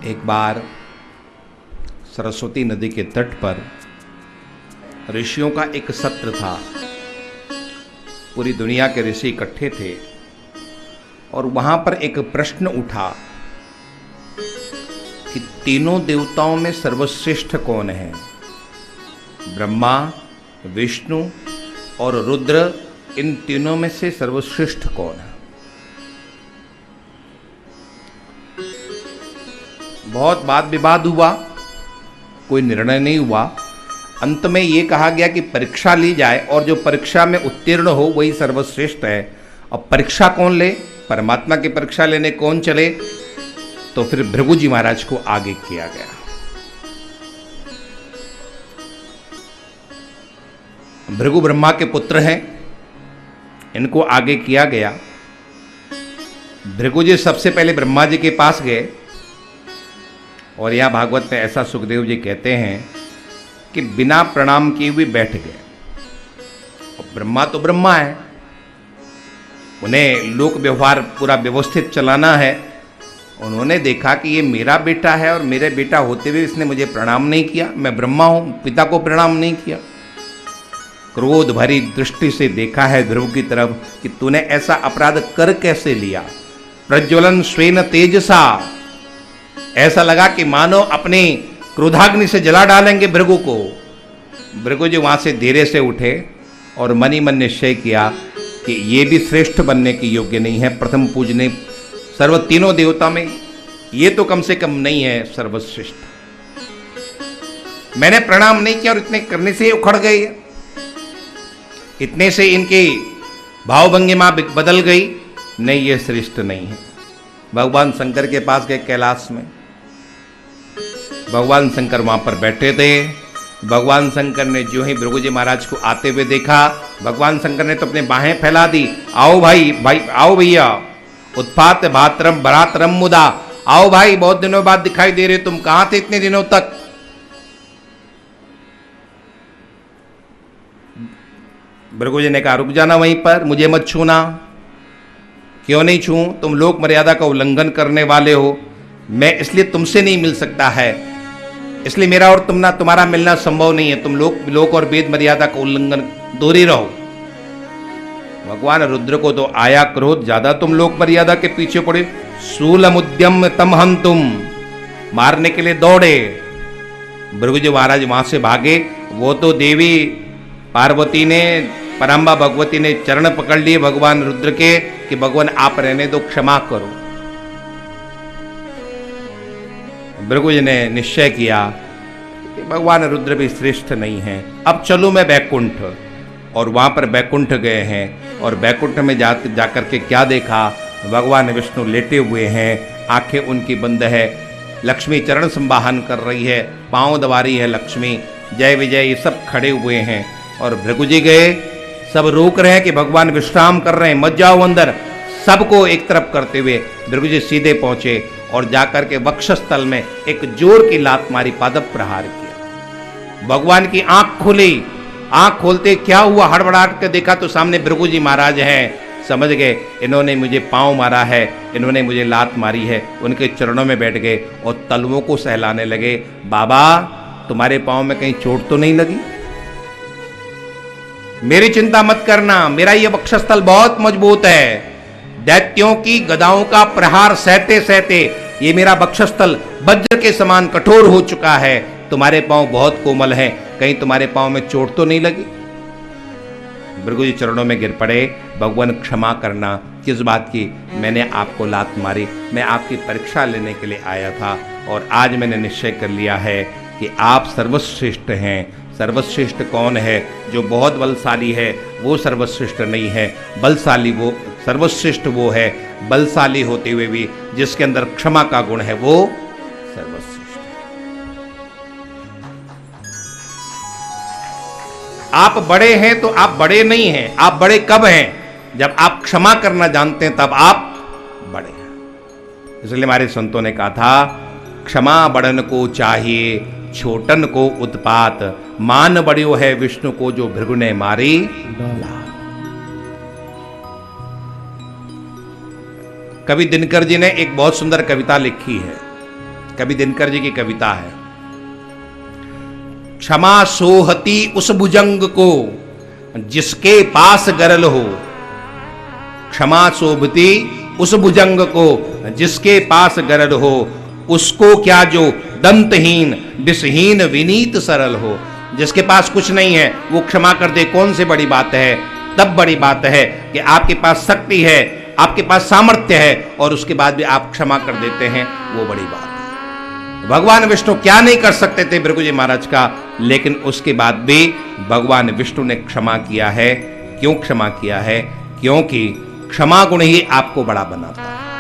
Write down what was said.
एक बार सरस्वती नदी के तट पर ऋषियों का एक सत्र था। पूरी दुनिया के ऋषि इकट्ठे थे और वहां पर एक प्रश्न उठा कि तीनों देवताओं में सर्वश्रेष्ठ कौन है। ब्रह्मा, विष्णु और रुद्र, इन तीनों में से सर्वश्रेष्ठ कौन है। बहुत वाद विवाद हुआ, कोई निर्णय नहीं हुआ। अंत में ये कहा गया कि परीक्षा ली जाए और जो परीक्षा में उत्तीर्ण हो वही सर्वश्रेष्ठ है। अब परीक्षा कौन ले, परमात्मा की परीक्षा लेने कौन चले, तो फिर भृगु जी महाराज को आगे किया गया। भृगु ब्रह्मा के पुत्र हैं, इनको आगे किया गया। भृगु जी सबसे पहले ब्रह्मा जी के पास गए और यहां भागवत में ऐसा सुखदेव जी कहते हैं कि बिना प्रणाम किए हुए बैठ गए। और ब्रह्मा तो ब्रह्मा है, उन्हें लोक व्यवहार पूरा व्यवस्थित चलाना है। उन्होंने देखा कि ये मेरा बेटा है और मेरे बेटा होते हुए इसने मुझे प्रणाम नहीं किया। मैं ब्रह्मा हूं, पिता को प्रणाम नहीं किया। क्रोध भरी दृष्टि से देखा है ध्रुव की तरफ कि तूने ऐसा अपराध कर कैसे लिया। प्रज्वलन स्वेन तेजसा, ऐसा लगा कि मानो अपने क्रोधाग्नि से जला डालेंगे भृगु को। भृगु जी वहां से धीरे से उठे और मन ही मन निश्चय किया कि ये भी श्रेष्ठ बनने के योग्य नहीं है। प्रथम पूजने सर्व तीनों देवता में ये तो कम से कम नहीं है सर्वश्रेष्ठ। मैंने प्रणाम नहीं किया और इतने करने से उखड़ गए, इतने से इनकी भावभंगिमा बदल गई। नहीं, ये श्रेष्ठ नहीं है। भगवान शंकर के पास गए कैलाश में। भगवान शंकर वहां पर बैठे थे। भगवान शंकर ने जो ही भृगु जी महाराज को आते हुए देखा, भगवान शंकर ने तो अपने बाहें फैला दी। आओ भाई, आओ भैया, उत्पात भातरम बरातरम मुदा, आओ भाई, बहुत दिनों बाद दिखाई दे रहे, तुम कहां थे इतने दिनों तक। भृगु जी ने कहा रुक जाना वहीं पर, मुझे मत छूना। क्यों नहीं छूं, तुम लोक मर्यादा का उल्लंघन करने वाले हो। मैं इसलिए तुमसे नहीं मिल सकता है, इसलिए मेरा और तुम्हारा मिलना संभव नहीं है। तुम लोक और वेद मर्यादा का उल्लंघन, दूर ही रहो। भगवान रुद्र को तो आया क्रोध, ज्यादा तुम लोक मर्यादा के पीछे पड़े। शूलम उद्यम तम हंतुम, मारने के लिए दौड़े। भृगु जी महाराज वहां से भागे। वो तो देवी पार्वती ने, पराम्बा भगवती ने चरण पकड़ लिए भगवान रुद्र के कि भगवान आप रहने दो, क्षमा करो। भृगु जी ने निश्चय किया कि भगवान रुद्र भी श्रेष्ठ नहीं है। अब चलो मैं बैकुंठ। और वहां पर बैकुंठ गए हैं और बैकुंठ में जाकर के क्या देखा, भगवान विष्णु लेटे हुए हैं, आंखें उनकी बंद है। लक्ष्मी चरण संवाहन कर रही है, पांव दबा रही है लक्ष्मी, जय विजय ये सब खड़े हुए हैं। और भृगु जी गए, सब रोक रहे हैं कि भगवान विश्राम कर रहे हैं, मत जाओ अंदर। सबको एक तरफ करते हुए भृगु जी सीधे पहुंचे और जाकर के वक्षस्थल में एक जोर की लात मारी, पादप प्रहार किया। भगवान की आंख खुली। आंख खोलते क्या हुआ, हड़बड़ाहट के देखा तो सामने भृगु जी महाराज हैं। समझ गए इन्होंने मुझे पांव मारा है, इन्होंने मुझे लात मारी है। उनके चरणों में बैठ गए और तलवों को सहलाने लगे। बाबा, तुम्हारे पांव में कहीं चोट तो नहीं लगी? मेरी चिंता मत करना, मेरा ये वक्षस्थल बहुत मजबूत है। दैत्यों की गदाओं का प्रहार सहते सहते ये मेरा वक्षस्थल वज्र के समान कठोर हो चुका है। तुम्हारे पांव बहुत कोमल हैं, कहीं तुम्हारे पांव में चोट तो नहीं लगी? भृगु जी चरणों में गिर पड़े। भगवान क्षमा करना, किस बात की? मैंने आपको लात मारी, मैं आपकी परीक्षा लेने के लिए आया था और आज मैंने निश्चय कर लिया है कि आप सर्वश्रेष्ठ हैं। सर्वश्रेष्ठ कौन है? जो बहुत बलशाली है वो सर्वश्रेष्ठ नहीं है। बलशाली वो, सर्वश्रेष्ठ वो है बलशाली होते हुए भी जिसके अंदर क्षमा का गुण है, वो सर्वश्रेष्ठ है। आप बड़े हैं तो आप बड़े नहीं हैं। आप बड़े कब हैं? जब आप क्षमा करना जानते हैं, तब आप बड़े हैं। इसलिए हमारे संतों ने कहा था, क्षमा बड़न को चाहिए, छोटन को उत्पात। मान बड़ियो है विष्णु को, जो भृगु ने मारी लात। कवि दिनकर जी ने एक बहुत सुंदर कविता लिखी है। कवि दिनकर जी की कविता है। क्षमा सोहती उस भुजंग को जिसके पास गरल हो, क्षमा शोभती उस भुजंग को जिसके पास गरल हो, उसको क्या जो दंतहीन विषहीन विनीत सरल हो। जिसके पास कुछ नहीं है वो क्षमा कर दे, कौन सी बड़ी बात है। तब बड़ी बात है कि आपके पास शक्ति है, आपके पास सामर्थ्य है और उसके बाद भी आप क्षमा कर देते हैं, वो बड़ी बात है। भगवान विष्णु क्या नहीं कर सकते थे भृगु जी महाराज का, लेकिन उसके बाद भी भगवान विष्णु ने क्षमा किया है। क्यों क्षमा किया है? क्योंकि क्षमा गुण ही आपको बड़ा बनाता है।